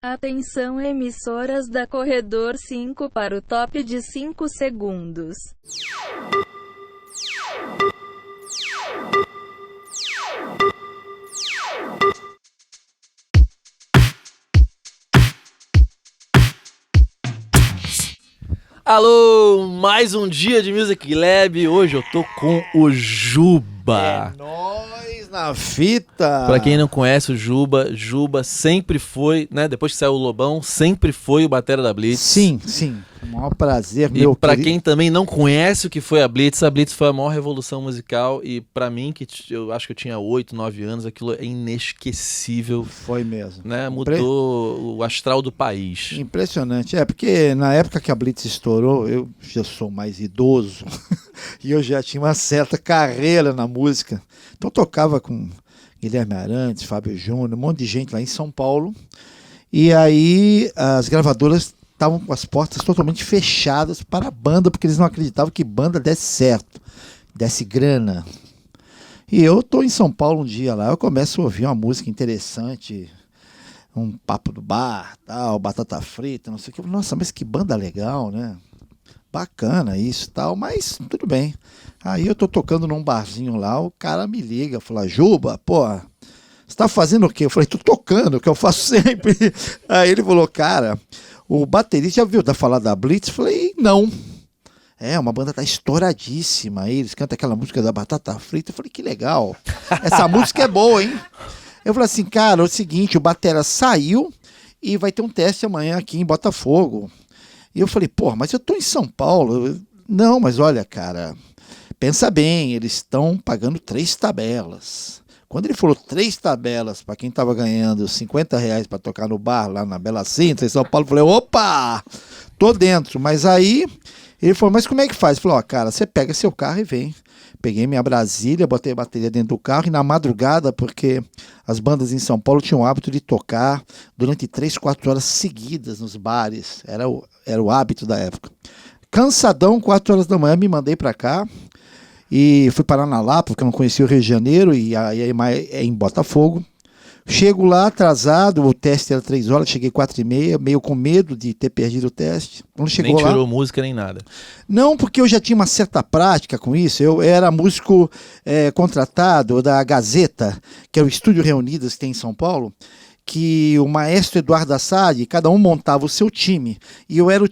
Atenção emissoras da Corredor 5 para o top de 5 segundos. Alô, mais um dia de Music Lab. Hoje eu tô com o Juba. É nóis na fita. Pra quem não conhece o Juba sempre foi, né? Depois que saiu o Lobão, sempre foi o batera da Blitz. Sim. O maior prazer, E meu pra querido. quem também não conhece o que foi a Blitz foi a maior revolução musical. E pra mim, que eu acho que eu tinha 8, 9 anos, aquilo é inesquecível, Foi mesmo. né? Mudou o astral do país. Impressionante. Porque na época que a Blitz estourou, eu já sou mais idoso e eu já tinha uma certa carreira na música. Então tocava com Guilherme Arantes, Fábio Júnior, um monte de gente lá em São Paulo. E aí as gravadoras estavam com as portas totalmente fechadas para a banda, porque eles não acreditavam que banda desse certo, desse grana. E eu tô em São Paulo um dia lá, eu começo a ouvir uma música interessante, um papo do bar, tal, batata frita, não sei o que. Nossa, mas que banda legal, né? Bacana isso, tal, mas tudo bem. Aí eu tô tocando num barzinho lá, o cara me liga, fala: Juba, pô, você tá fazendo o quê? Eu falei: tô tocando, o que eu faço sempre. Aí ele falou: cara, o baterista já viu falar da Blitz? Eu falei: não. Uma banda tá estouradíssima. Aí eles cantam aquela música da batata frita. Eu falei: que legal. Essa música é boa, hein? Eu falei assim: cara, é o seguinte, o batera saiu e vai ter um teste amanhã aqui em Botafogo. E eu falei: pô, mas eu tô em São Paulo. Não, mas olha, cara, pensa bem, eles estão pagando 3 tabelas. Quando ele falou 3 tabelas para quem tava ganhando R$50 para tocar no bar lá na Bela Cinta, em São Paulo, eu falei: opa, tô dentro. Mas aí ele falou: mas como é que faz? Eu falei: ó, cara, você pega seu carro e vem. Peguei minha Brasília, botei a bateria dentro do carro e na madrugada, porque as bandas em São Paulo tinham o hábito de tocar durante 3, 4 horas seguidas nos bares. Era o hábito da época. Cansadão, 4 horas da manhã, me mandei pra cá e fui parar na Lapa, porque eu não conhecia o Rio de Janeiro, e aí é em Botafogo. Chego lá atrasado, o teste era 3 horas, cheguei 4h30, meio com medo de ter perdido o teste. Quando chegou Nem lá, tirou música, nem nada. não, porque eu já tinha uma certa prática com isso. Eu era músico contratado da Gazeta, que é o Estúdio Reunidas que tem em São Paulo, que o maestro Eduardo Assad, cada um montava o seu time. E eu era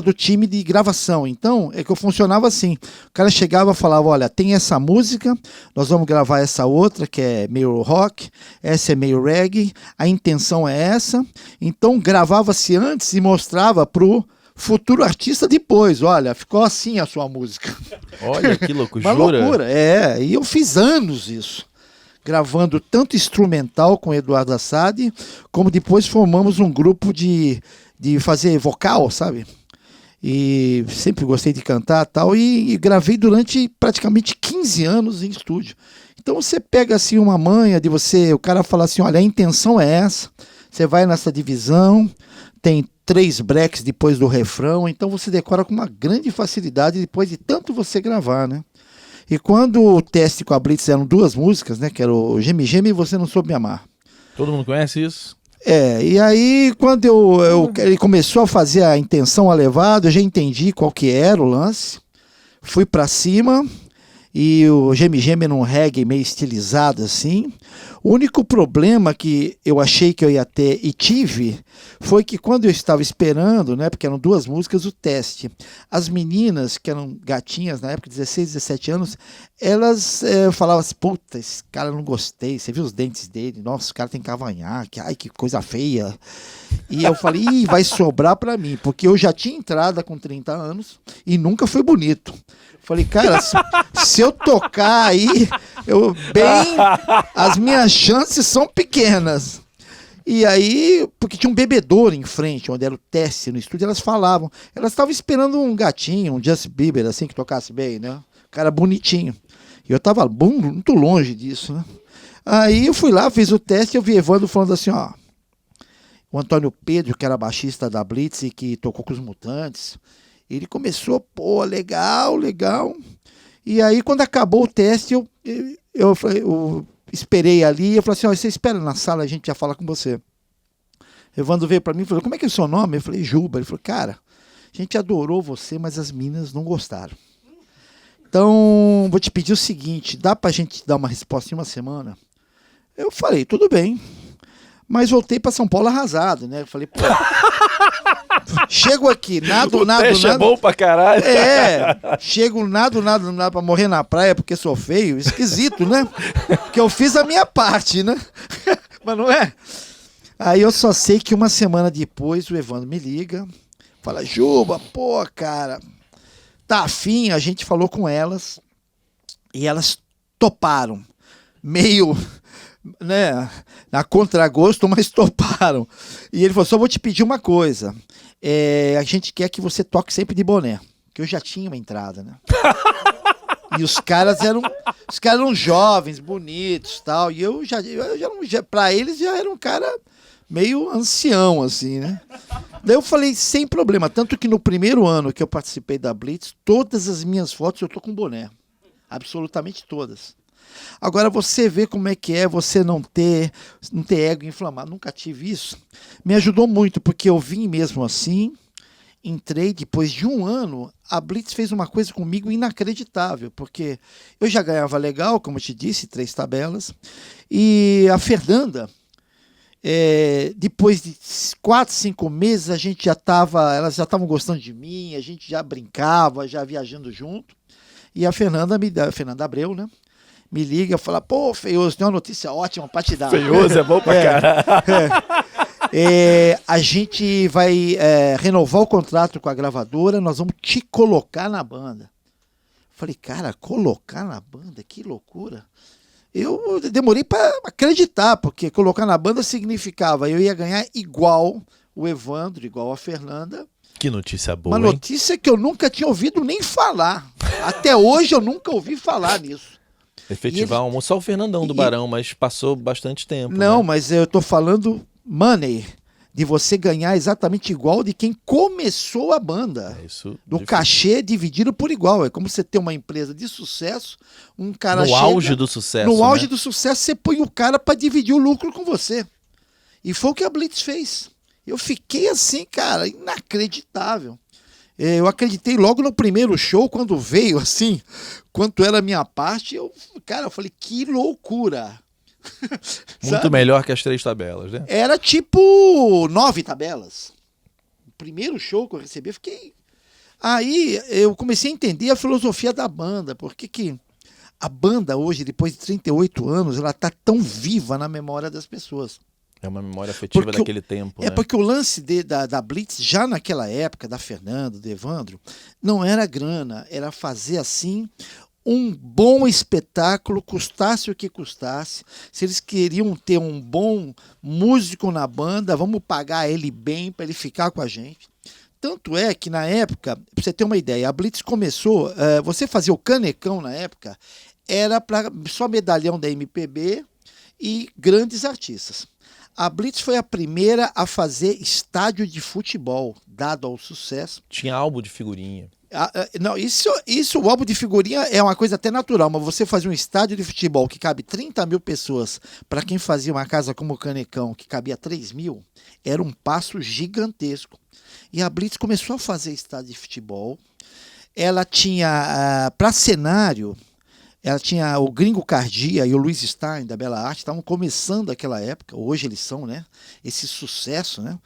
do time de gravação. Então, é que eu funcionava assim. O cara chegava e falava: olha, tem essa música, nós vamos gravar essa outra, que é meio rock, essa é meio reggae, a intenção é essa. Então, gravava-se antes e mostrava pro futuro artista depois: olha, ficou assim a sua música. Olha que loucura. Uma loucura, e eu fiz anos isso, gravando tanto instrumental com Eduardo Assad, como depois formamos um grupo de fazer vocal, sabe? E sempre gostei de cantar tal, e gravei durante praticamente 15 anos em estúdio. Então você pega assim uma manha de o cara fala assim: olha, a intenção é essa, você vai nessa divisão, tem 3 breaks depois do refrão, então você decora com uma grande facilidade depois de tanto você gravar, né? E quando o teste com a Blitz eram 2 músicas, né, que era o Geme Geme e Você Não Soube Me Amar. Todo mundo conhece isso? E aí quando ele começou a fazer a intenção elevada, eu já entendi qual que era o lance, fui pra cima. E o Geme Geme num reggae meio estilizado assim. O único problema que eu achei que eu ia ter e tive foi que quando eu estava esperando, né, porque eram 2 músicas, o teste, as meninas, que eram gatinhas na época, 16, 17 anos, elas falavam assim: puta, esse cara eu não gostei, você viu os dentes dele? Nossa, o cara tem cavanhaque, ai que coisa feia. E eu falei: ih, vai sobrar pra mim, porque eu já tinha entrada com 30 anos e nunca foi bonito. Falei: cara, se eu tocar aí, as minhas chances são pequenas. E aí, porque tinha um bebedouro em frente, onde era o teste no estúdio, elas estavam esperando um gatinho, um Justin Bieber, assim, que tocasse bem, né? Um cara bonitinho. E eu tava muito longe disso, né? Aí eu fui lá, fiz o teste, e eu vi Evandro falando assim: ó, o Antônio Pedro, que era baixista da Blitz e que tocou com os Mutantes, ele começou: pô, legal. E aí, quando acabou o teste, eu esperei ali, eu falei assim: ó, você espera na sala, a gente já fala com você. Evandro veio para mim e falou, como é que é o seu nome? Eu falei, Juba. Ele falou, cara, a gente adorou você, mas as meninas não gostaram. Então, vou te pedir o seguinte, dá pra gente dar uma resposta em uma semana? Eu falei, tudo bem. Mas voltei para São Paulo arrasado, né? Eu falei, pô, chego aqui, nado. É bom pra caralho. Chego, nado pra morrer na praia porque sou feio. Esquisito, né? Porque eu fiz a minha parte, né? Mas não é? Aí eu só sei que uma semana depois o Evandro me liga, fala, Juba, pô, cara, tá afim? A gente falou com elas e elas toparam. Meio, né, na contragosto, mas toparam. E ele falou, só vou te pedir uma coisa. A gente quer que você toque sempre de boné. Que eu já tinha uma entrada, né? E os caras eram jovens, bonitos, tal. E eu pra eles já era um cara meio ancião, assim, né? Daí eu falei, sem problema. Tanto que no primeiro ano que eu participei da Blitz, todas as minhas fotos eu tô com boné. Absolutamente todas. Agora você vê como é que é você não ter ego inflamado. Nunca tive isso. Me ajudou muito, porque eu vim mesmo assim, entrei, depois de um ano, a Blitz fez uma coisa comigo inacreditável, porque eu já ganhava legal, como eu te disse, 3 tabelas, e a Fernanda, depois de 4, 5 meses, elas já estavam gostando de mim, a gente já brincava, já viajando junto, e a Fernanda Abreu, né? Me liga e fala, pô, Feioso, tem uma notícia ótima pra te dar. Feioso é bom pra caralho. A gente vai renovar o contrato com a gravadora, nós vamos te colocar na banda. Falei, cara, colocar na banda? Que loucura. Eu demorei para acreditar, porque colocar na banda significava eu ia ganhar igual o Evandro, igual a Fernanda. Que notícia boa, Uma notícia que eu nunca tinha ouvido nem falar. Até hoje eu nunca ouvi falar nisso. Efetivar só o Fernandão do Barão, mas passou bastante tempo. Não, né? Mas eu tô falando money, de você ganhar exatamente igual de quem começou a banda. Isso. Do cachê dividido por igual. É como você ter uma empresa de sucesso, um cara no auge do sucesso. No auge do sucesso, você põe o cara para dividir o lucro com você. E foi o que a Blitz fez. Eu fiquei assim, cara, inacreditável. Eu acreditei logo no primeiro show, quando veio, assim, quanto era a minha parte, eu falei, que loucura. Muito melhor que as 3 tabelas, né? Era tipo 9 tabelas. O primeiro show que eu recebi, eu fiquei... Aí eu comecei a entender a filosofia da banda, porque que a banda hoje, depois de 38 anos, ela tá tão viva na memória das pessoas. É uma memória afetiva daquele tempo. Né? Porque o lance da Blitz, já naquela época, da Fernanda, do Evandro, não era grana, era fazer assim um bom espetáculo, custasse o que custasse. Se eles queriam ter um bom músico na banda, vamos pagar ele bem para ele ficar com a gente. Tanto é que na época, para você ter uma ideia, a Blitz começou, você fazia o canecão na época, era para só medalhão da MPB e grandes artistas. A Blitz foi a primeira a fazer estádio de futebol, dado ao sucesso. Tinha álbum de figurinha. Não, isso, o álbum de figurinha é uma coisa até natural, mas você fazer um estádio de futebol que cabe 30 mil pessoas, para quem fazia uma casa como o Canecão, que cabia 3 mil, era um passo gigantesco. E a Blitz começou a fazer estádio de futebol. Ela tinha, para cenário... Ela tinha o Gringo Cardia e o Luiz Stein, da Bela Arte, estavam começando aquela época, hoje eles são, né? Esse sucesso, né?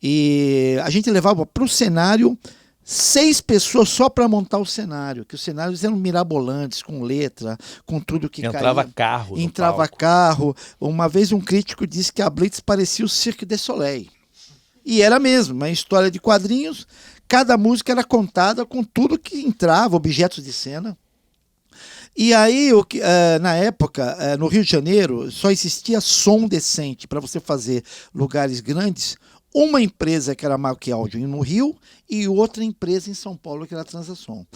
E a gente levava para o cenário 6 pessoas só para montar o cenário, que os cenários eram mirabolantes, com letra, com tudo que entrava caía. Carro. Entrava carro. Uma vez um crítico disse que a Blitz parecia o Cirque du Soleil. E era mesmo, uma história de quadrinhos, cada música era contada com tudo que entrava, objetos de cena. E aí, na época, no Rio de Janeiro, só existia som decente para você fazer lugares grandes. Uma empresa que era Mark Audio no Rio e outra empresa em São Paulo que era a Transasom.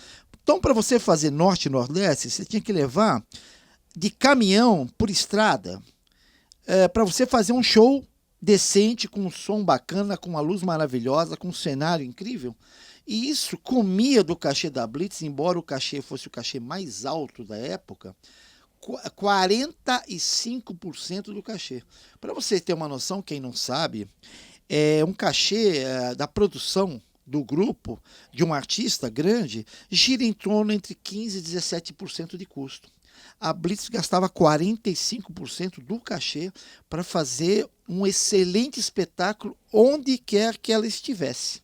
Então, para você fazer Norte e Nordeste, você tinha que levar de caminhão por estrada para você fazer um show decente, com um som bacana, com uma luz maravilhosa, com um cenário incrível. E isso comia do cachê da Blitz, embora o cachê fosse o cachê mais alto da época, 45% do cachê. Para você ter uma noção, quem não sabe, um cachê da produção do grupo, de um artista grande, gira em torno entre 15% e 17% de custo. A Blitz gastava 45% do cachê para fazer um excelente espetáculo onde quer que ela estivesse.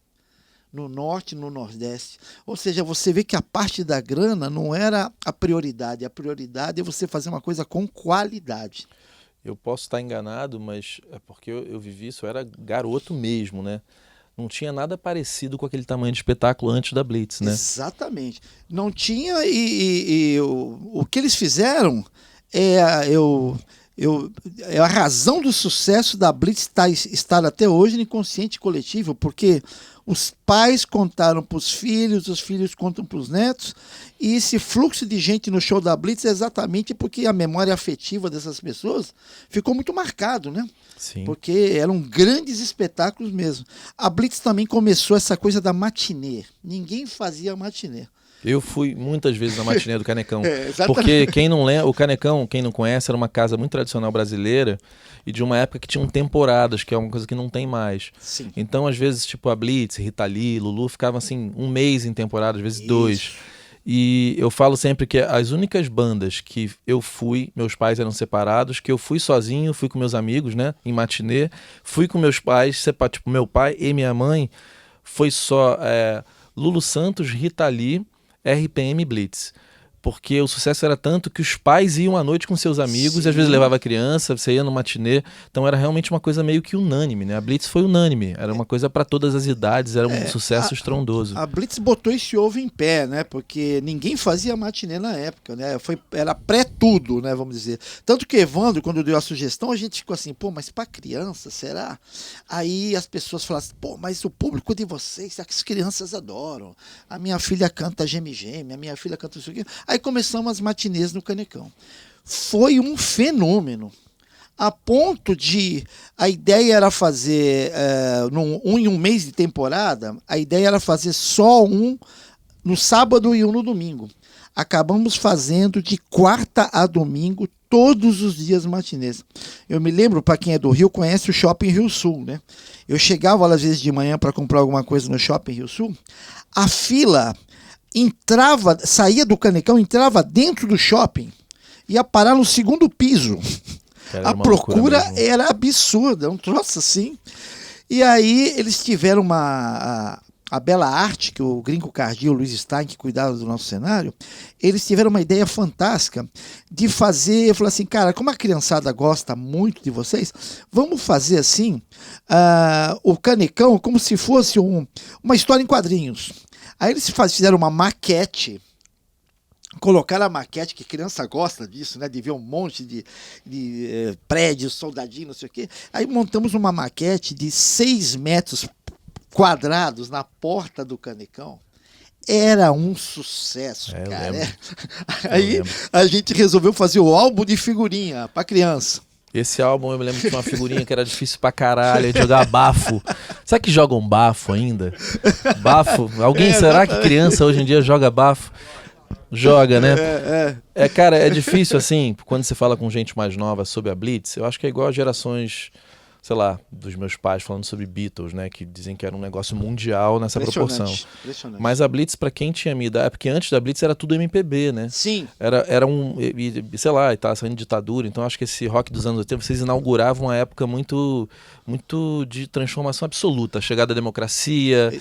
No norte, no nordeste. Ou seja, você vê que a parte da grana não era a prioridade é você fazer uma coisa com qualidade. Eu posso estar enganado, mas é porque eu vivi isso, eu era garoto mesmo, né? Não tinha nada parecido com aquele tamanho de espetáculo antes da Blitz, né? Exatamente. Não tinha, e o que eles fizeram é a razão do sucesso da Blitz estar até hoje no inconsciente coletivo, porque os pais contaram para os filhos contam para os netos, e esse fluxo de gente no show da Blitz é exatamente porque a memória afetiva dessas pessoas ficou muito marcado, né? Sim. Porque eram grandes espetáculos mesmo. A Blitz também começou essa coisa da matinê. Ninguém fazia matinê. Eu fui muitas vezes na matinê do Canecão, exatamente. porque quem não lembra, o Canecão, quem não conhece, era uma casa muito tradicional brasileira e de uma época que tinham temporadas, que é uma coisa que não tem mais. Sim. Então, às vezes, tipo a Blitz, Rita Lee, Lulu, ficavam assim um mês em temporada, às vezes Isso. 2. E eu falo sempre que as únicas bandas que eu fui, meus pais eram separados, que eu fui sozinho, fui com meus amigos, né, em matinê, fui com meus pais, tipo meu pai e minha mãe, foi só Lulu Santos, Rita Lee, RPM Blitz. Porque o sucesso era tanto que os pais iam à noite com seus amigos, e às vezes levava a criança, você ia no matinê, então era realmente uma coisa meio que unânime, né? A Blitz foi unânime, era uma coisa para todas as idades, era um sucesso estrondoso. A Blitz botou esse ovo em pé, né? Porque ninguém fazia matinê na época, né? Era pré-tudo, né? Vamos dizer. Tanto que Evandro, quando deu a sugestão, a gente ficou assim, pô, mas para criança, será? Aí as pessoas falaram assim, pô, mas o público de vocês, as crianças adoram. A minha filha canta Geme, a minha filha canta isso aqui. Aí começamos as matinês no Canecão. Foi um fenômeno. A ponto de a ideia era fazer em um mês de temporada, a ideia era fazer só um no sábado e um no domingo. Acabamos fazendo de quarta a domingo, todos os dias matinês. Eu me lembro, para quem é do Rio, conhece o Shopping Rio Sul, né? Eu chegava às vezes de manhã para comprar alguma coisa no Shopping Rio Sul, a fila saía do Canecão, entrava dentro do shopping, ia parar no segundo piso. Cara, a procura era absurda, um troço assim. E aí eles tiveram a Bela Arte, que o Gringo Cardio, o Luiz Stein, que cuidava do nosso cenário, eles tiveram uma ideia fantástica de fazer, falou assim, cara, como a criançada gosta muito de vocês, vamos fazer assim, o Canecão como se fosse uma história em quadrinhos. Aí eles fizeram uma maquete, colocaram a maquete, que criança gosta disso, né? De ver um monte de prédios, soldadinhos, não sei o quê. Aí montamos uma maquete de 6 metros quadrados na porta do Canecão. Era um sucesso, cara. Aí a gente resolveu fazer o álbum de figurinha para criança. Esse álbum eu me lembro de uma figurinha que era difícil pra caralho, de jogar bafo. Sabe que jogam bafo ainda? Bafo? Será que criança hoje em dia joga bafo? Joga, né? Cara, é difícil assim, quando você fala com gente mais nova sobre a Blitz, eu acho que é igual a gerações, sei lá, dos meus pais falando sobre Beatles, né? Que dizem que era um negócio mundial nessa proporção. Impressionante. Mas a Blitz, pra quem tinha minha idade, porque antes da Blitz era tudo MPB, né? Sim. Era sei lá, e tava saindo ditadura, então acho que esse rock dos anos 80, vocês inauguravam uma época muito de transformação absoluta. A chegada da democracia,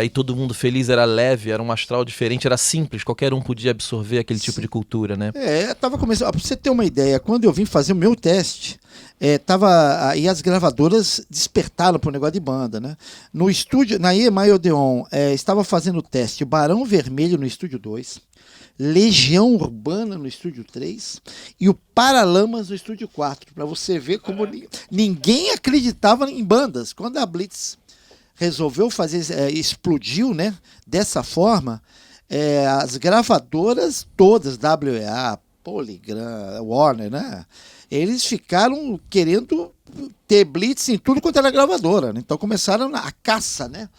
e todo mundo feliz, era leve, era um astral diferente, era simples, qualquer um podia absorver aquele tipo de cultura, né? Tava começando, pra você ter uma ideia, quando eu vim fazer o meu teste, aí as gravadoras despertaram pro negócio de banda, né? No estúdio, na EMI Odeon, estava fazendo o teste Barão Vermelho no estúdio 2, Legião Urbana no estúdio 3 e o Paralamas no estúdio 4, para você ver como ninguém acreditava em bandas. Quando a Blitz resolveu fazer, explodiu, né? Dessa forma, as gravadoras todas, WEA, Polygram, Warner, né? Eles ficaram querendo ter Blitz em tudo quanto era gravadora, né? Então começaram a caça, né?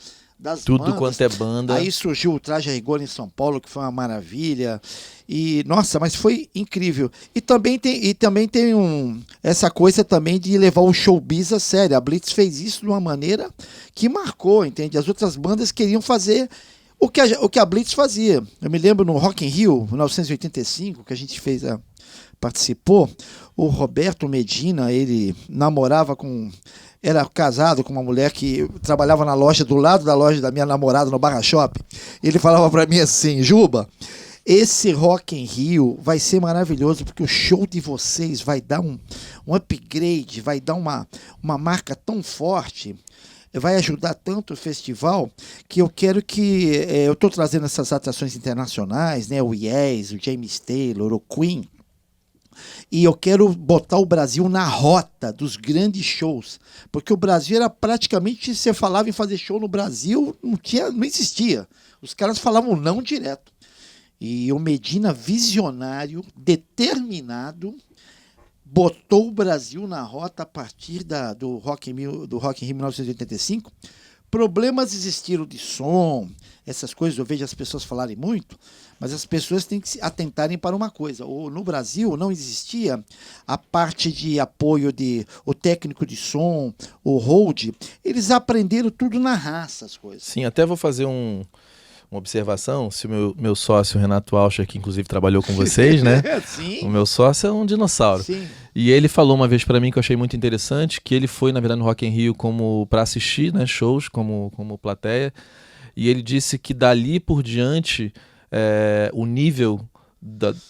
das Tudo bandas. quanto é banda. Aí surgiu o Traje a Rigor em São Paulo, que foi uma maravilha. E, nossa, mas foi incrível. E também tem essa coisa também de levar o showbiz a sério. A Blitz fez isso de uma maneira que marcou, entende? As outras bandas queriam fazer o que a Blitz fazia. Eu me lembro no Rock in Rio, 1985, que a gente participou, o Roberto Medina, ele era casado com uma mulher que trabalhava na loja, do lado da loja da minha namorada, no Barra Shop. Ele falava para mim assim: Juba, esse Rock in Rio vai ser maravilhoso, porque o show de vocês vai dar um upgrade, vai dar uma marca tão forte, vai ajudar tanto o festival, que eu quero que... eu estou trazendo essas atrações internacionais, né, o Yes, o James Taylor, o Queen, e eu quero botar o Brasil na rota dos grandes shows, porque o Brasil era praticamente, você falava em fazer show no Brasil, não existia. Os caras falavam não direto. E o Medina, visionário, determinado, botou o Brasil na rota a partir do Rock in Rio 1985. Problemas existiram de som, essas coisas eu vejo as pessoas falarem muito, mas as pessoas têm que se atentarem para uma coisa. No Brasil não existia a parte de apoio o técnico de som, o hold, eles aprenderam tudo na raça, as coisas. Sim, até vou fazer uma observação, se o meu sócio Renato Alcher, que inclusive trabalhou com vocês, né? Sim. O meu sócio é um dinossauro. Sim. E ele falou uma vez para mim, que eu achei muito interessante, que ele foi, na verdade, no Rock in Rio para assistir, né, shows como plateia, e ele disse que dali por diante o nível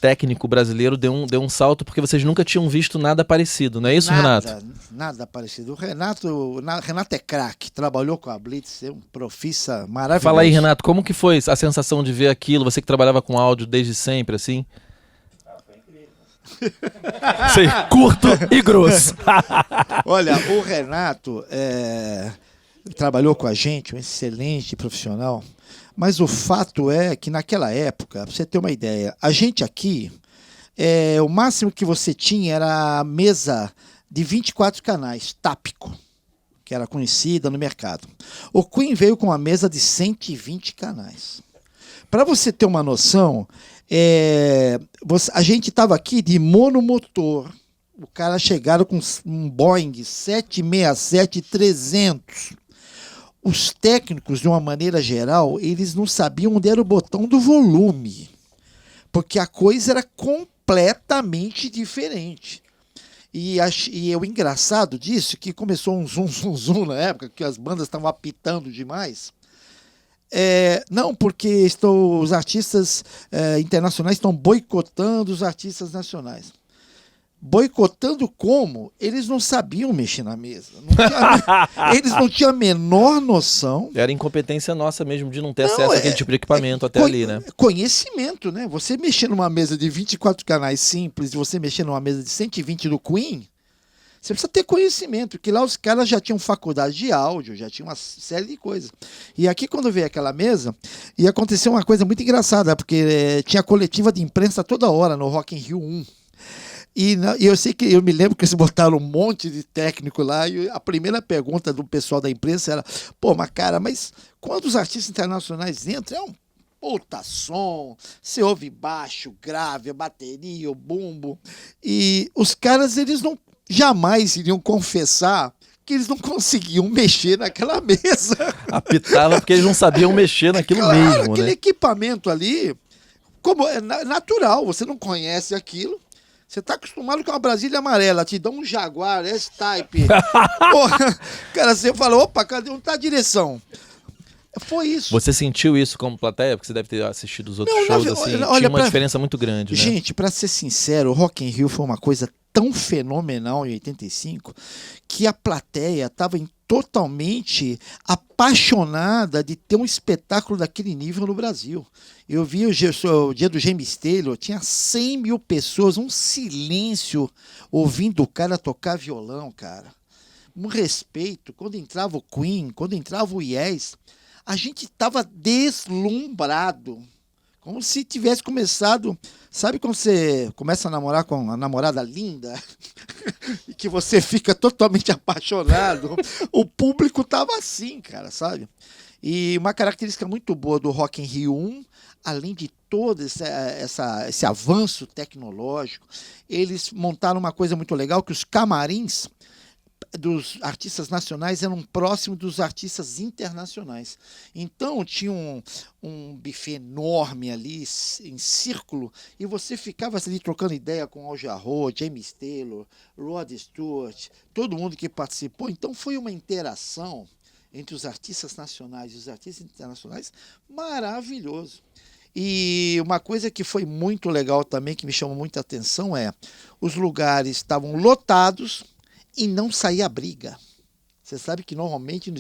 técnico brasileiro deu um salto, porque vocês nunca tinham visto nada parecido, não é isso, Renato? Nada parecido. O Renato é craque, trabalhou com a Blitz, é um profissa maravilhoso. Fala aí, Renato, como que foi a sensação de ver aquilo? Você que trabalhava com áudio desde sempre, assim? Foi incrível. Sei, curto e grosso. Olha, o Renato trabalhou com a gente, um excelente profissional, mas o fato é que naquela época, para você ter uma ideia, a gente aqui, o máximo que você tinha era a mesa de 24 canais, Tápico, que era conhecida no mercado. O Queen veio com uma mesa de 120 canais. Para você ter uma noção, a gente estava aqui de monomotor. O cara chegaram com um Boeing 767-300. Os técnicos, de uma maneira geral, eles não sabiam onde era o botão do volume, porque a coisa era completamente diferente. E o engraçado disso, que começou um zum na época, que as bandas estavam apitando demais. Não, porque os artistas internacionais estão boicotando os artistas nacionais. Boicotando como? Eles não sabiam mexer na mesa. Eles não tinham a menor noção. Era incompetência nossa mesmo de não ter acesso àquele tipo de equipamento até ali, né? Conhecimento, né? Você mexer numa mesa de 24 canais simples e você mexer numa mesa de 120 do Queen, você precisa ter conhecimento, porque lá os caras já tinham faculdade de áudio, já tinham uma série de coisas. E aqui, quando veio aquela mesa, ia acontecer uma coisa muito engraçada, porque tinha coletiva de imprensa toda hora no Rock in Rio 1. E eu me lembro que eles botaram um monte de técnico lá, e a primeira pergunta do pessoal da imprensa era: mas quando os artistas internacionais entram, é um puta som, você ouve baixo, grave, a bateria, o bumbo. E os caras, eles jamais iriam confessar que eles não conseguiam mexer naquela mesa. Apitava porque eles não sabiam mexer naquilo mesmo, aquele né? equipamento ali, como é natural, você não conhece aquilo. Você está acostumado com uma Brasília amarela, te dá um Jaguar, S-Type. Porra, cara, você fala: opa, cadê? Onde está a direção? Foi isso. Você sentiu isso como plateia? Porque você deve ter assistido os outros shows, assim. Tinha uma diferença muito grande, né? Gente, para ser sincero, o Rock in Rio foi uma coisa tão fenomenal em 85 que a plateia estava totalmente apaixonada de ter um espetáculo daquele nível no Brasil. Eu vi o dia do James Taylor, tinha 100 mil pessoas, um silêncio ouvindo o cara tocar violão, cara. Um respeito. Quando entrava o Queen, quando entrava o Yes, a gente estava deslumbrado. Como se tivesse começado. Sabe quando você começa a namorar com uma namorada linda e que você fica totalmente apaixonado? O público tava assim, cara, sabe? E uma característica muito boa do Rock in Rio 1, além de todo esse avanço tecnológico, eles montaram uma coisa muito legal, que os camarins dos artistas nacionais eram próximos dos artistas internacionais. Então tinha um buffet enorme ali em círculo e você ficava ali trocando ideia com Al Jarreau, James Taylor, Rod Stewart, todo mundo que participou. Então foi uma interação entre os artistas nacionais e os artistas internacionais maravilhoso. E uma coisa que foi muito legal também, que me chamou muita atenção, é os lugares estavam lotados e não saía briga. Você sabe que normalmente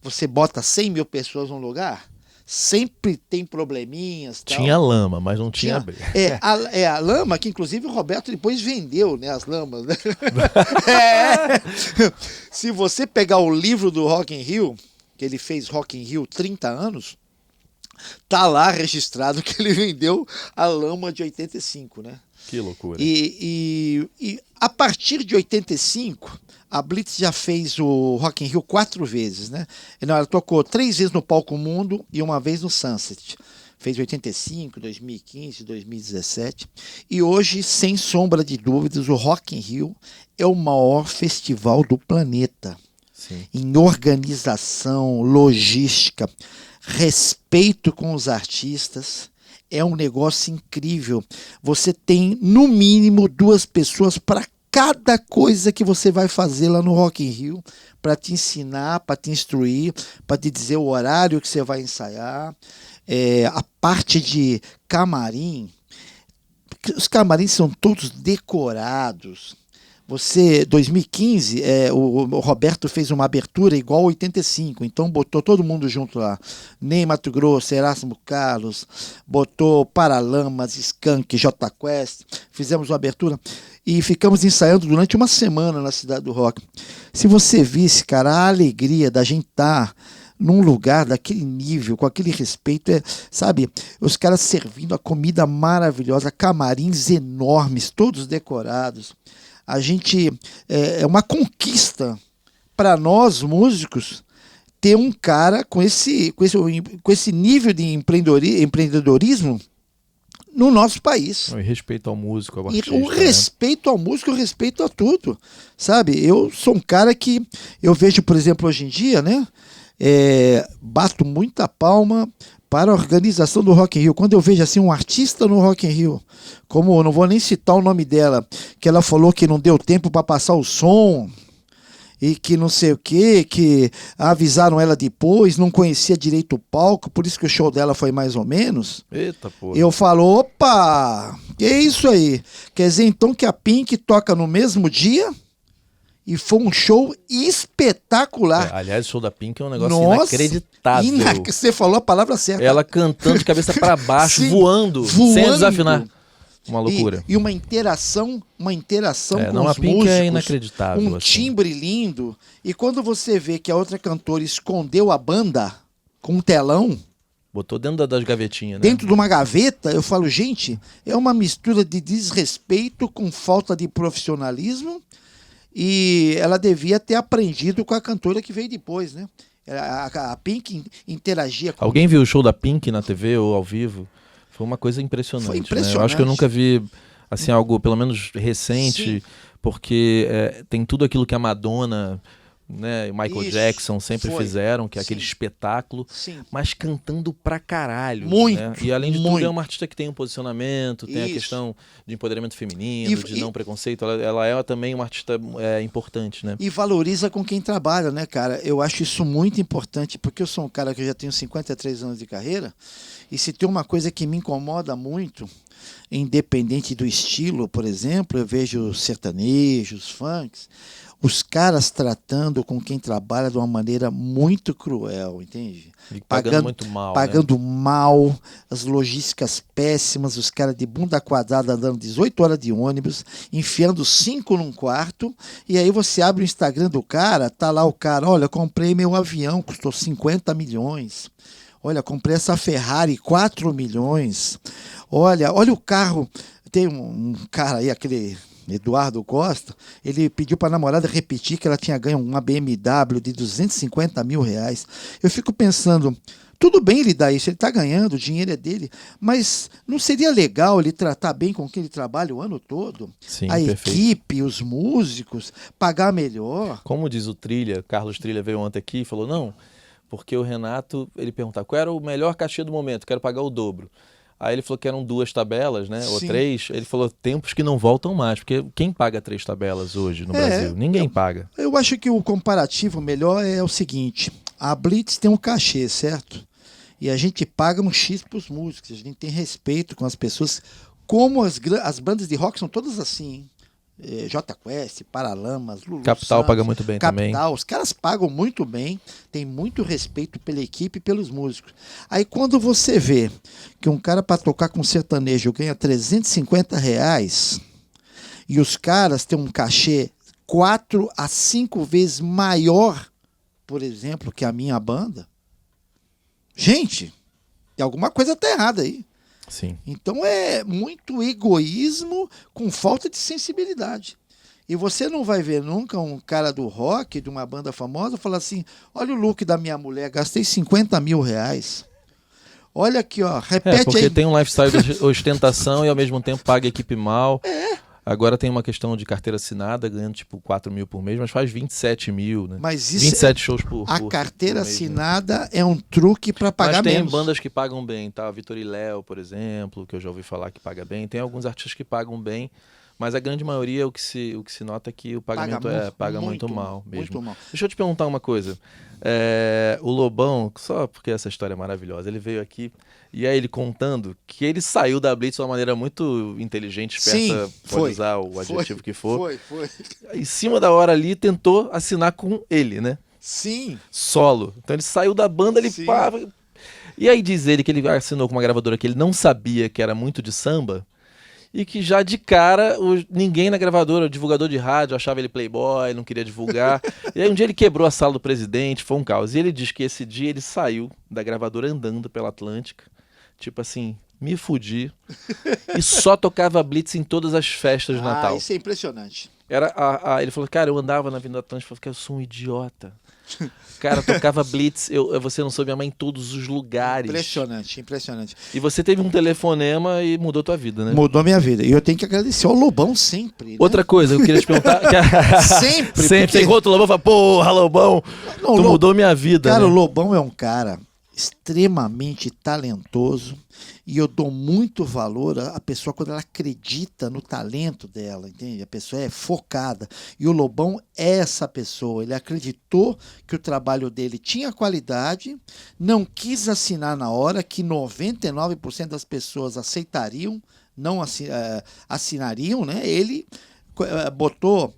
você bota 100 mil pessoas num lugar, sempre tem probleminhas. Tal. Tinha lama, mas não tinha briga. A lama, que inclusive o Roberto depois vendeu, né, as lamas. Né? Se você pegar o livro do Rock in Rio, que ele fez Rock in Rio 30 anos, tá lá registrado que ele vendeu a lama de 85, né? Que loucura. E a partir de 85, a Blitz já fez o Rock in Rio 4 vezes, né? Ela tocou 3 vezes no Palco Mundo e uma vez no Sunset. Fez 85, 2015, 2017. E hoje, sem sombra de dúvidas, o Rock in Rio é o maior festival do planeta. Sim. Em organização, logística, respeito com os artistas. É um negócio incrível. Você tem, no mínimo, 2 pessoas para cada coisa que você vai fazer lá no Rock in Rio, para te ensinar, para te instruir, para te dizer o horário que você vai ensaiar. A parte de camarim, os camarins são todos decorados. 2015, o Roberto fez uma abertura igual 85, então botou todo mundo junto lá. Ney Matogrosso, Erasmo Carlos, botou Paralamas, Skank, J Quest, fizemos uma abertura e ficamos ensaiando durante uma semana na Cidade do Rock. Se você visse, cara, a alegria da gente estar num lugar daquele nível, com aquele respeito, sabe, os caras servindo a comida maravilhosa, camarins enormes, todos decorados. A gente, é uma conquista para nós, músicos, ter um cara com esse nível de empreendedorismo no nosso país. E respeito ao músico, ao E artista. o respeito ao músico, o respeito a tudo. Sabe, eu sou um cara que, eu vejo, por exemplo, hoje em dia, né, bato muita palma para a organização do Rock in Rio. Quando eu vejo assim um artista no Rock in Rio, como eu não vou nem citar o nome dela, que ela falou que não deu tempo para passar o som e que não sei o que avisaram ela depois, não conhecia direito o palco, por isso que o show dela foi mais ou menos. Eita, pô. Eu falo, opa, que é isso aí? Quer dizer então que a Pink toca no mesmo dia? E foi um show espetacular. Aliás, o show da Pink é um negócio Nossa, inacreditável. Você falou a palavra certa. Ela cantando de cabeça para baixo, Sim, voando, sem desafinar. Uma loucura. E uma interação com a os Pink músicos. é inacreditável. Um timbre lindo. E quando você vê que a outra cantora escondeu a banda com um telão, botou dentro das gavetinhas, né? dentro de uma gaveta, eu falo, gente, é uma mistura de desrespeito com falta de profissionalismo. E ela devia ter aprendido com a cantora que veio depois, né? A Pink interagia com... Alguém viu o show da Pink na TV ou ao vivo? Foi uma coisa impressionante. Foi Né? impressionante. Eu acho que eu nunca vi assim, algo, pelo menos recente, Sim. porque tem tudo aquilo que a Madonna, né, e Michael Isso, Jackson sempre foi. fizeram, que é Sim. aquele espetáculo, Sim. mas cantando pra caralho. Muito, né? E além de tudo, muito. é uma artista que tem um posicionamento, tem a Isso. questão de empoderamento feminino, de E- não preconceito. Ela é também uma artista importante, né? E valoriza com quem trabalha, né, cara? Eu acho isso muito importante, porque eu sou um cara que já tenho 53 anos de carreira, e se tem uma coisa que me incomoda muito, independente do estilo, por exemplo, eu vejo sertanejos, funks, os caras tratando com quem trabalha de uma maneira muito cruel, entende? E pagando muito mal. Pagando mal, as logísticas péssimas, os caras de bunda quadrada andando 18 horas de ônibus, enfiando 5 num quarto, e aí você abre o Instagram do cara, tá lá o cara, olha, comprei meu avião, custou 50 milhões. Olha, comprei essa Ferrari, 4 milhões. Olha o carro. Tem um cara aí, aquele Eduardo Costa, ele pediu para a namorada repetir que ela tinha ganho uma BMW de 250 mil reais. Eu fico pensando, tudo bem ele dar isso, ele está ganhando, o dinheiro é dele, mas não seria legal ele tratar bem com quem ele trabalha o ano todo? Sim, a perfeito. equipe, os músicos, pagar melhor. Como diz o Trilha, Carlos Trilha veio ontem aqui e falou, não, porque o Renato, ele perguntava qual era o melhor cachê do momento, quero pagar o dobro. Aí ele falou que eram 2 tabelas, né? Ou 3. Ele falou tempos que não voltam mais. Porque quem paga 3 tabelas hoje no Brasil? Ninguém paga. Eu acho que o comparativo melhor é o seguinte. A Blitz tem um cachê, certo? E a gente paga um X para os músicos. A gente tem respeito com as pessoas. Como as bandas de rock são todas assim, hein? Jota Quest, Paralamas, Lulu Capital Santos, paga muito bem também. Capital, os caras pagam muito bem, tem muito respeito pela equipe e pelos músicos. Aí quando você vê que um cara para tocar com sertanejo ganha 350 reais e os caras têm um cachê 4 a 5 vezes maior, por exemplo, que a minha banda, gente, tem alguma coisa tá errada aí. Sim. Então é muito egoísmo com falta de sensibilidade. E você não vai ver nunca um cara do rock, de uma banda famosa, falar assim, olha o look da minha mulher, gastei 50 mil reais. Olha aqui, ó, repete porque aí. tem um lifestyle de ostentação e ao mesmo tempo paga a equipe mal. Agora tem uma questão de carteira assinada, ganhando tipo 4 mil por mês, mas faz 27 mil, né? Mas isso 27 shows por a carteira por mês, assinada, né? É um truque para pagar mas tem menos. bandas que pagam bem, tá? Vitor e Léo, por exemplo, que eu já ouvi falar que paga bem. Tem alguns artistas que pagam bem, mas a grande maioria, o que se nota é que o pagamento paga muito mal mesmo. Muito mal. Deixa eu te perguntar uma coisa. O Lobão, só porque essa história é maravilhosa, ele veio aqui e aí ele contando que ele saiu da Blitz de uma maneira muito inteligente, esperta, Sim, pode usar o adjetivo que for. Foi. Em cima da hora ali, tentou assinar com ele, né? Sim. Solo. Então ele saiu da banda, ele Sim. pá. E aí diz ele que ele assinou com uma gravadora que ele não sabia que era muito de samba. E que já de cara, ninguém na gravadora, o divulgador de rádio, achava ele playboy, não queria divulgar. E aí um dia ele quebrou a sala do presidente, foi um caos. E ele diz que esse dia ele saiu da gravadora andando pela Atlântica, tipo assim, me fudi. E só tocava Blitz em todas as festas de Natal. Isso é impressionante. Ele falou, cara, eu andava na Avenida Atlântica e falei, cara, eu sou um idiota. Cara, tocava Blitz, você não soube minha mãe em todos os lugares. Impressionante. E você teve um telefonema e mudou tua vida, né? Mudou minha vida. E eu tenho que agradecer ao Lobão sempre. Né? Outra coisa, eu queria te perguntar. Sempre. Sempre. Você encontra o Lobão e fala, porra, Lobão, tu mudou minha vida. Cara, né? O Lobão é um cara extremamente talentoso e eu dou muito valor à pessoa quando ela acredita no talento dela, entende? A pessoa é focada e o Lobão é essa pessoa, ele acreditou que o trabalho dele tinha qualidade, não quis assinar na hora, que 99% das pessoas aceitariam, não assinariam, né? Ele botou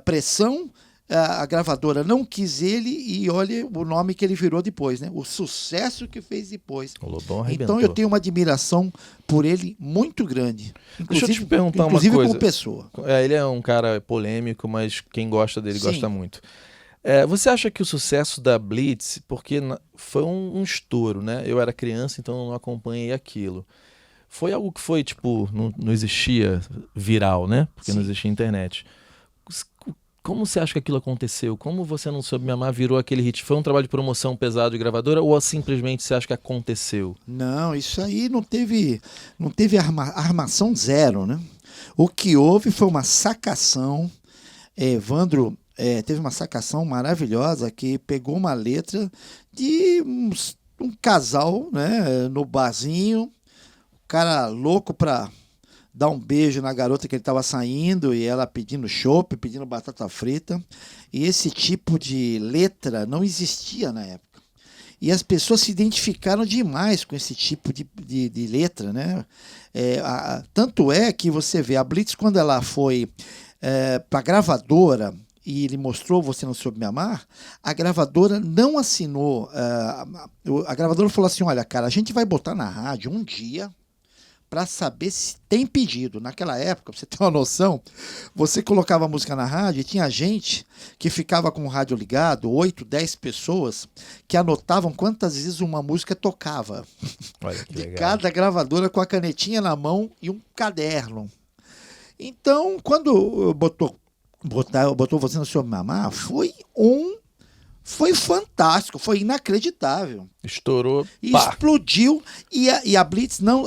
pressão, a gravadora não quis ele e olha o nome que ele virou depois, né? O sucesso que fez depois. O Lobão arrebentou. Então eu tenho uma admiração por ele muito grande. Deixa eu te perguntar uma coisa. Inclusive como pessoa. Ele é um cara polêmico, mas quem gosta dele Sim. gosta muito. Você acha que o sucesso da Blitz, porque foi um estouro, né? Eu era criança, então eu não acompanhei aquilo. Foi algo que foi, tipo, não existia viral, né? Porque Sim. não existia internet. Como você acha que aquilo aconteceu? Como Você Não Soube Me Amar virou aquele hit? Foi um trabalho de promoção pesado de gravadora ou simplesmente você acha que aconteceu? Não, isso aí não teve armação zero, né? O que houve foi uma sacação. Evandro teve uma sacação maravilhosa que pegou uma letra de um casal, né, no barzinho, o cara louco pra dar um beijo na garota que ele estava saindo e ela pedindo chopp, pedindo batata frita. E esse tipo de letra não existia na época. E as pessoas se identificaram demais com esse tipo de letra, né? Tanto é que você vê a Blitz, quando ela foi para a gravadora e ele mostrou Você Não Soube Me Amar, a gravadora não assinou. A gravadora falou assim, olha, cara, a gente vai botar na rádio um dia para saber se tem pedido. Naquela época, pra você ter uma noção, você colocava a música na rádio e tinha gente que ficava com o rádio ligado, 8, 10 pessoas, que anotavam quantas vezes uma música tocava. Olha que De legal. cada gravadora com a canetinha na mão e um caderno. Então, quando botou Você no Seu Mamá, foi fantástico, foi inacreditável. Estourou. E Pá. explodiu, e a Blitz não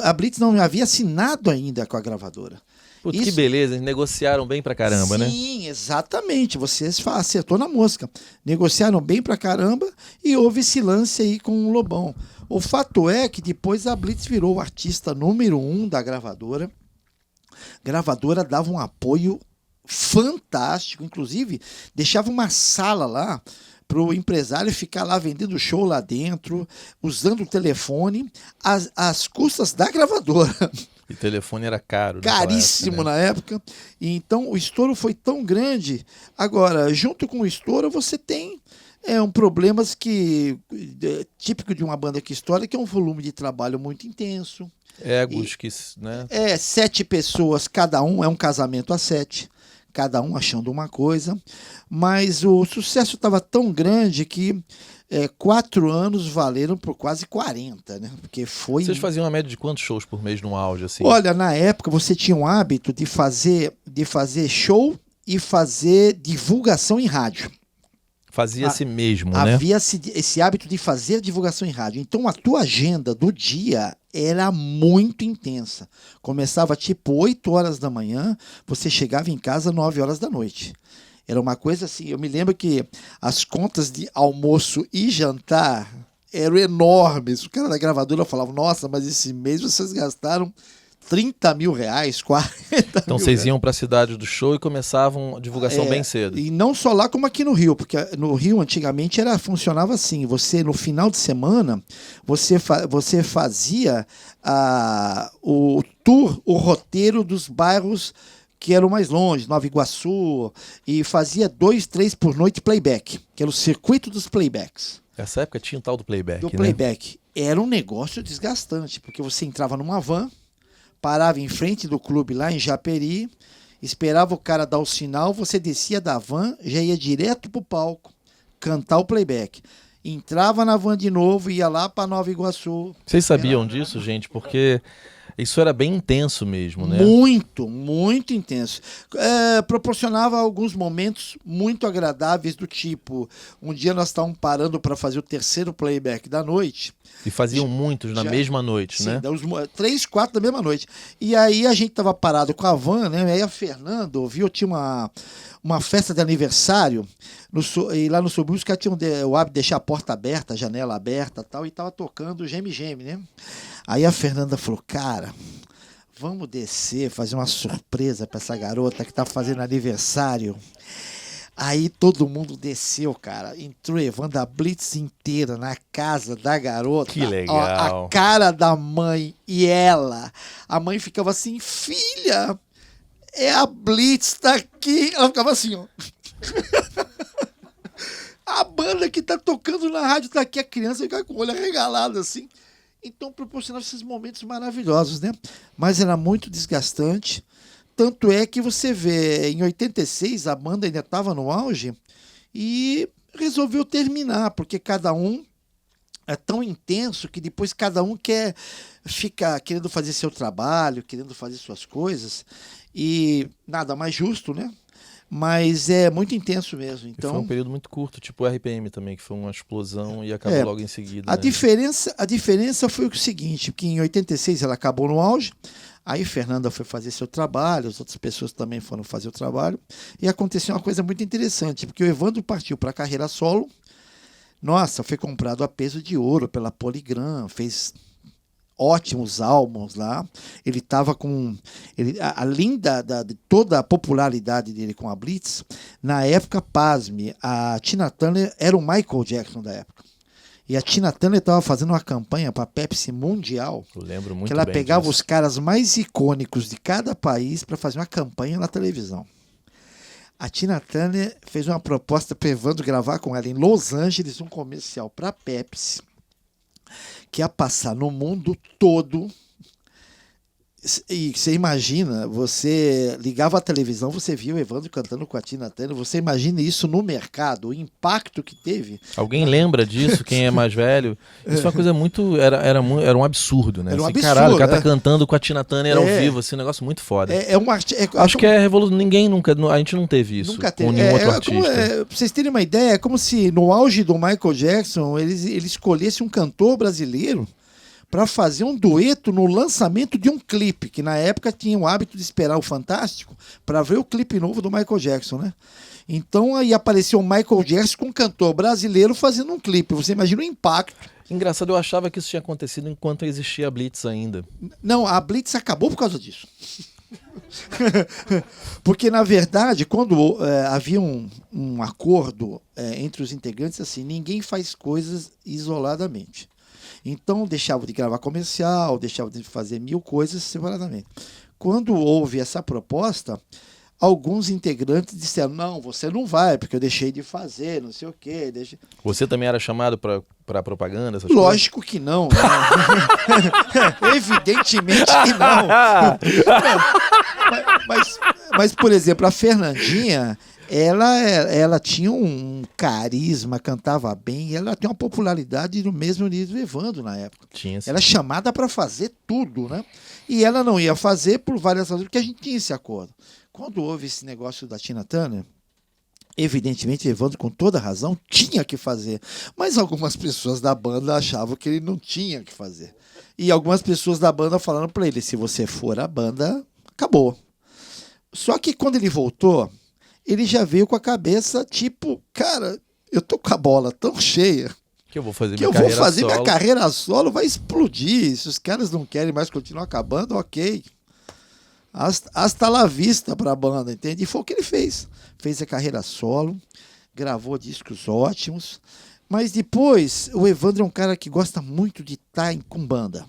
havia assinado ainda com a gravadora. Putz, que Isso- beleza, eles negociaram bem pra caramba, né? Sim, exatamente. Você acertou na mosca. Negociaram bem pra caramba e houve esse lance aí com o Lobão. O fato é que depois a Blitz virou o artista número 1 da gravadora. Gravadora dava um apoio fantástico, inclusive deixava uma sala lá para o empresário ficar lá vendendo show lá dentro, usando o telefone, às custas da gravadora. E telefone era caro. naquela Caríssimo época, né? na época. E então o estouro foi tão grande. Agora, junto com o estouro, você tem problemas típico de uma banda que estoura, que é um volume de trabalho muito intenso. Egos que, né? 7 pessoas, cada um, é um casamento a 7, cada um achando uma coisa, mas o sucesso estava tão grande que 4 anos valeram por quase 40, né? Porque foi. Vocês faziam uma média de quantos shows por mês no auge, assim? Olha, na época você tinha um hábito de fazer show e fazer divulgação em rádio. Fazia-se mesmo, né? Havia esse hábito de fazer divulgação em rádio. Então a tua agenda do dia era muito intensa. Começava tipo 8 horas da manhã, você chegava em casa 9 horas da noite. Era uma coisa assim, eu me lembro que as contas de almoço e jantar eram enormes. O cara da gravadora falava, nossa, mas esse mês vocês gastaram 30 mil reais, 40 Então mil vocês reais. iam pra cidade do show e começavam a divulgação bem cedo. E não só lá como aqui no Rio, porque no Rio antigamente funcionava assim, você no final de semana, você fazia o tour, o roteiro dos bairros que eram mais longe, Nova Iguaçu, e fazia 2, 3 por noite playback, que era o circuito dos playbacks. Nessa época tinha o tal do playback, Do né? playback. Era um negócio desgastante, porque você entrava numa van, parava em frente do clube lá em Japeri, esperava o cara dar o sinal, você descia da van, já ia direto pro palco, cantar o playback. Entrava na van de novo, ia lá para Nova Iguaçu. Vocês sabiam disso, gente? Porque isso era bem intenso mesmo, né? Muito, muito intenso. Proporcionava alguns momentos muito agradáveis, do tipo, um dia nós estávamos parando para fazer o terceiro playback da noite. E faziam muitos na Já- mesma noite, Sim, né? 3, 4 da mesma noite. E aí a gente tava parado com a van, né? Aí a Fernanda ouviu, tinha uma festa de aniversário, e lá no subúrbio os caras tinham o hábito de deixar a porta aberta, a janela aberta e tal, e tava tocando Geme, né? Aí a Fernanda falou, cara, vamos descer, fazer uma surpresa pra essa garota que tá fazendo aniversário. Aí todo mundo desceu, cara. Entrou levando a Blitz inteira na casa da garota. Que legal. Ó, a cara da mãe e ela. A mãe ficava assim, filha, é a Blitz, tá aqui. Ela ficava assim, ó. A banda que tá tocando na rádio tá aqui. A criança fica com o olho arregalado assim. Então proporcionava esses momentos maravilhosos, né? Mas era muito desgastante. Tanto é que você vê, em 86 a banda ainda estava no auge e resolveu terminar, porque cada um é tão intenso que depois cada um fica querendo fazer seu trabalho, querendo fazer suas coisas, e nada mais justo, né? Mas é muito intenso mesmo. E foi um Então, período muito curto, tipo o RPM também, que foi uma explosão e acabou logo em seguida. a né? diferença foi o seguinte, que em 86 ela acabou no auge, aí Fernanda foi fazer seu trabalho, as outras pessoas também foram fazer o trabalho, e aconteceu uma coisa muito interessante, porque o Evandro partiu para a carreira solo, nossa, foi comprado a peso de ouro pela Polygram, fez ótimos álbuns lá, ele estava com, além de toda a popularidade dele com a Blitz, na época, pasme, a Tina Turner era o Michael Jackson da época. E a Tina Turner estava fazendo uma campanha para a Pepsi Mundial, Eu lembro muito que ela bem pegava disso. os caras mais icônicos de cada país para fazer uma campanha na televisão. A Tina Turner fez uma proposta para Evandro gravar com ela em Los Angeles um comercial para a Pepsi, que ia passar no mundo todo, E você imagina, você ligava a televisão, você via o Evandro cantando com a Tina Turner, você imagina isso no mercado, o impacto que teve. Alguém lembra disso, quem é mais velho? Isso é uma coisa muito... Era um absurdo, né? Era um Assim, absurdo, caralho, o cara tá né? cantando com a Tina Turner ao vivo, assim, um negócio muito foda. Acho que ninguém nunca... A gente não teve isso nunca teve. com nenhum outro artista. Pra vocês terem uma ideia, é como se no auge do Michael Jackson, ele escolhesse um cantor brasileiro para fazer um dueto no lançamento de um clipe, que na época tinha o hábito de esperar o Fantástico para ver o clipe novo do Michael Jackson, né? Então aí apareceu o Michael Jackson com um cantor brasileiro fazendo um clipe. Você imagina o impacto. Engraçado, eu achava que isso tinha acontecido enquanto existia a Blitz ainda. Não, a Blitz acabou por causa disso. Porque, na verdade, quando havia um acordo entre os integrantes, assim, ninguém faz coisas isoladamente. Então, deixava de gravar comercial, deixava de fazer 1000 coisas separadamente. Quando houve essa proposta, alguns integrantes disseram, não, você não vai, porque eu deixei de fazer, não sei o quê. Você também era chamado para propaganda, essas Lógico que não. Né? Evidentemente que não. Mas, por exemplo, a Fernandinha... Ela tinha um carisma, cantava bem, e ela tem uma popularidade no mesmo nível do Evandro na época. Tinha, sim. Ela é chamada para fazer tudo, né? E ela não ia fazer por várias razões, porque a gente tinha esse acordo. Quando houve esse negócio da Tina Turner, evidentemente, Evandro, com toda razão, tinha que fazer. Mas algumas pessoas da banda achavam que ele não tinha que fazer. E algumas pessoas da banda falaram para ele, se você for a banda, acabou. Só que quando ele voltou, ele já veio com a cabeça tipo, cara, eu tô com a bola tão cheia que eu vou fazer minha carreira solo, vai explodir. Se os caras não querem mais continuar acabando, ok. Hasta la vista pra banda, entende? E foi o que ele fez. Fez a carreira solo, gravou discos ótimos, mas depois o Evandro é um cara que gosta muito de estar com banda.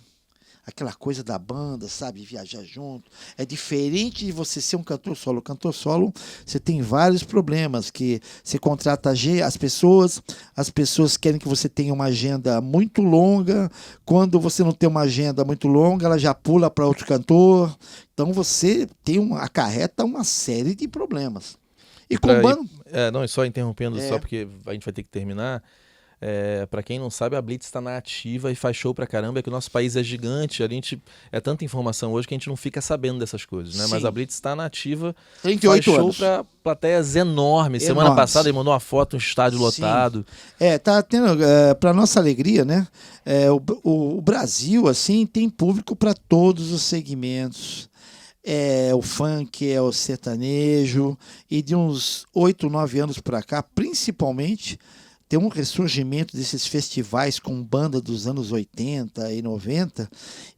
Aquela coisa da banda, sabe? Viajar junto. É diferente de você ser um cantor solo. Cantor solo, você tem vários problemas, que você contrata as pessoas querem que você tenha uma agenda muito longa. Quando você não tem uma agenda muito longa, ela já pula para outro cantor. Então você acarreta uma série de problemas. E com banda... Não, só interrompendo, só porque a gente vai ter que terminar. Pra quem não sabe, a Blitz está na ativa e faz show pra caramba. É que o nosso país é gigante, é tanta informação hoje que a gente não fica sabendo dessas coisas, né? Mas a Blitz está na ativa, 38 faz show anos. Pra plateias enormes. Semana passada ele mandou uma foto, um estádio lotado. Tá tendo, pra nossa alegria, né? O Brasil, assim, tem público para todos os segmentos. O funk, o sertanejo, e de uns 8, 9 anos para cá, principalmente, tem um ressurgimento desses festivais com banda dos anos 80 e 90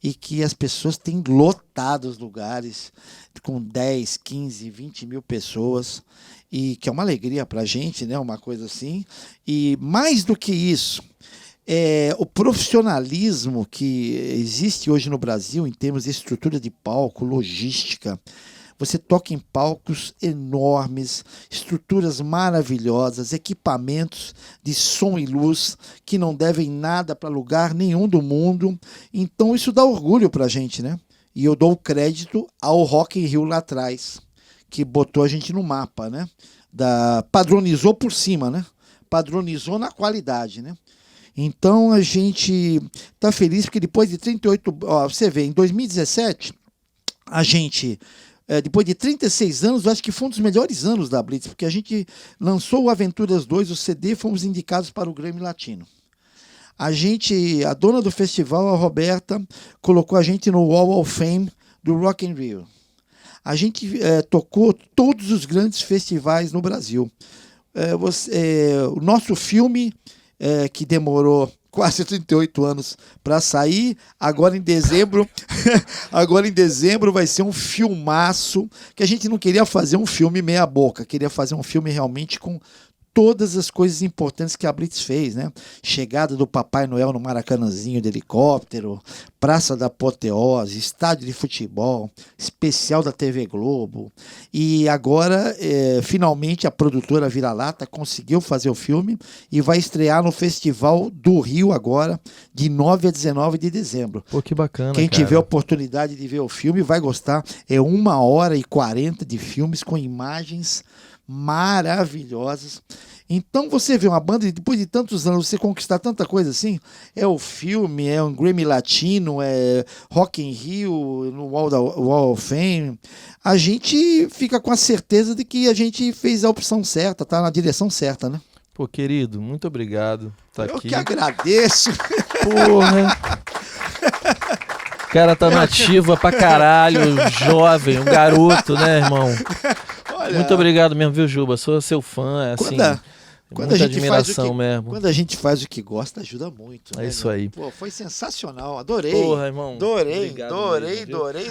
e que as pessoas têm lotado os lugares com 10, 15, 20 mil pessoas, e que é uma alegria para a gente, né? Uma coisa assim. E mais do que isso, o profissionalismo que existe hoje no Brasil em termos de estrutura de palco, logística. Você toca em palcos enormes, estruturas maravilhosas, equipamentos de som e luz que não devem nada para lugar nenhum do mundo. Então isso dá orgulho para a gente, né? E eu dou o crédito ao Rock in Rio lá atrás, que botou a gente no mapa, né? Padronizou por cima, né? Padronizou na qualidade, né? Então a gente está feliz porque depois de 38... você vê, em 2017, a gente... depois de 36 anos, eu acho que foi um dos melhores anos da Blitz, porque a gente lançou o Aventuras 2, o CD, fomos indicados para o Grammy Latino. A dona do festival, a Roberta, colocou a gente no Wall of Fame do Rock in Rio. A gente tocou todos os grandes festivais no Brasil. O nosso filme, que demorou quase 38 anos para sair, agora em dezembro vai ser um filmaço, que a gente não queria fazer um filme meia boca, queria fazer um filme realmente com todas as coisas importantes que a Blitz fez, né? Chegada do Papai Noel no Maracanãzinho de helicóptero, Praça da Apoteose, estádio de futebol, especial da TV Globo. E agora, finalmente, a produtora Vira-Lata conseguiu fazer o filme e vai estrear no Festival do Rio agora, de 9 a 19 de dezembro. Pô, que bacana, Quem cara. tiver a oportunidade de ver o filme vai gostar. É 1h40 de filmes com imagens maravilhosas. Então você vê uma banda, depois de tantos anos, você conquistar tanta coisa assim, é o filme, é um Grammy Latino, é Rock in Rio, no Wall of Fame, a gente fica com a certeza de que a gente fez a opção certa, tá na direção certa, né? Pô, querido, muito obrigado. Eu aqui. que agradeço. Porra. O cara tá nativa pra caralho, jovem, um garoto, né, irmão? Olha, muito obrigado mesmo, viu, Juba? Sou seu fã, assim, quando muita a gente admiração mesmo. Quando a gente faz o que gosta, ajuda muito. É né, isso meu? aí. Pô, foi sensacional, adorei. Porra, irmão. Adorei.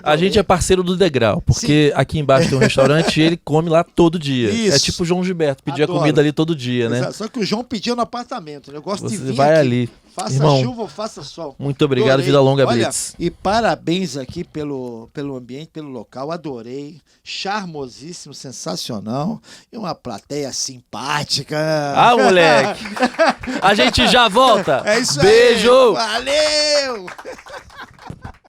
A gente é parceiro do Degrau, porque aqui embaixo tem um restaurante e ele come lá todo dia. Isso. É tipo o João Gilberto, pedia Adoro. comida ali todo dia, né? Exato. Só que o João pediu no apartamento, né? Eu gosto de Você vir vai aqui. ali. Faça Irmão, chuva ou faça sol. muito obrigado, Adorei. vida longa, Olha, Blitz. e parabéns aqui pelo ambiente, pelo local. Adorei. Charmosíssimo, sensacional. E uma plateia simpática. Ah, moleque! A gente já volta! É isso aí. Beijo! Valeu!